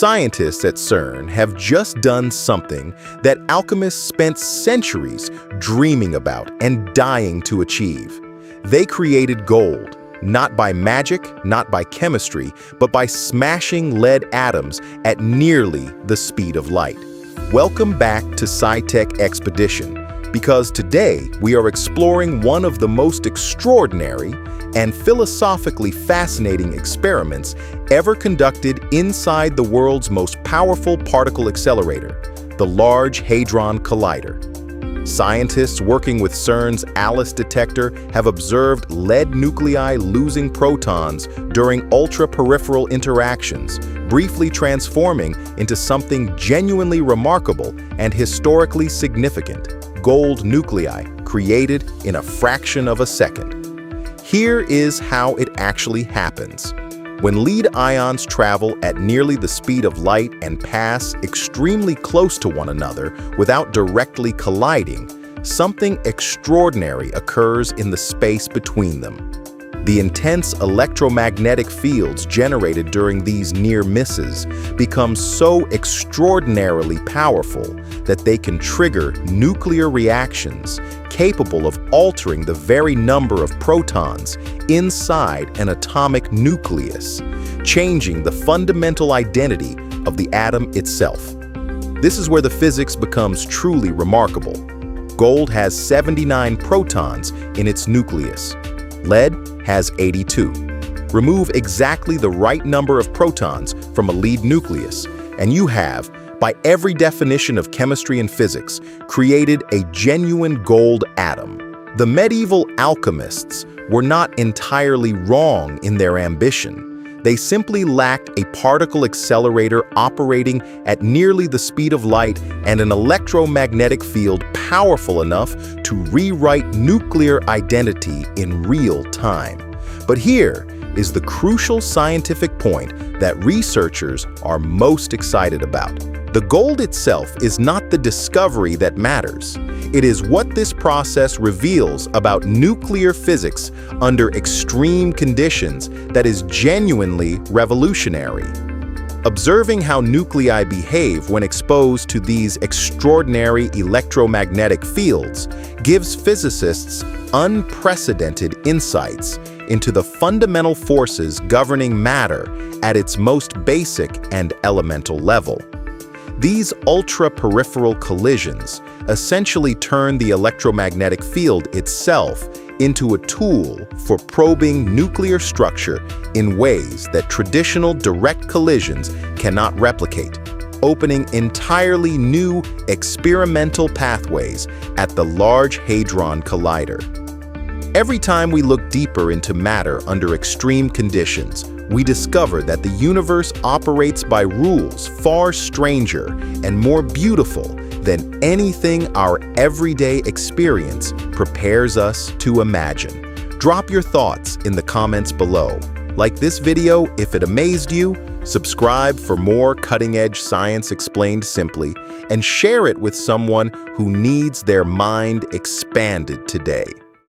Scientists at CERN have just done something that alchemists spent centuries dreaming about and dying to achieve. They created gold, not by magic, not by chemistry, but by smashing lead atoms at nearly the speed of light. Welcome back to SciTech Expedition, because today we are exploring one of the most extraordinary and philosophically fascinating experiments ever conducted inside the world's most powerful particle accelerator, the Large Hadron Collider. Scientists working with CERN's ALICE Detector have observed lead nuclei losing protons during ultra-peripheral interactions, briefly transforming into something genuinely remarkable and historically significant: gold nuclei created in a fraction of a second. Here is how it actually happens. When lead ions travel at nearly the speed of light and pass extremely close to one another without directly colliding, something extraordinary occurs in the space between them. The intense electromagnetic fields generated during these near misses become so extraordinarily powerful that they can trigger nuclear reactions capable of altering the very number of protons inside an atomic nucleus, changing the fundamental identity of the atom itself. This is where the physics becomes truly remarkable. Gold has 79 protons in its nucleus. Lead has 82. Remove exactly the right number of protons from a lead nucleus, and you have, by every definition of chemistry and physics, created a genuine gold atom. The medieval alchemists were not entirely wrong in their ambition. They simply lacked a particle accelerator operating at nearly the speed of light and an electromagnetic field powerful enough to rewrite nuclear identity in real time. But here is the crucial scientific point that researchers are most excited about. The gold itself is not the discovery that matters. It is what this process reveals about nuclear physics under extreme conditions that is genuinely revolutionary. Observing how nuclei behave when exposed to these extraordinary electromagnetic fields gives physicists unprecedented insights into the fundamental forces governing matter at its most basic and elemental level. These ultra-peripheral collisions essentially turn the electromagnetic field itself into a tool for probing nuclear structure in ways that traditional direct collisions cannot replicate, opening entirely new experimental pathways at the Large Hadron Collider. Every time we look deeper into matter under extreme conditions, we discover that the universe operates by rules far stranger and more beautiful than anything our everyday experience prepares us to imagine. Drop your thoughts in the comments below. Like this video if it amazed you, subscribe for more cutting-edge science explained simply, and share it with someone who needs their mind expanded today.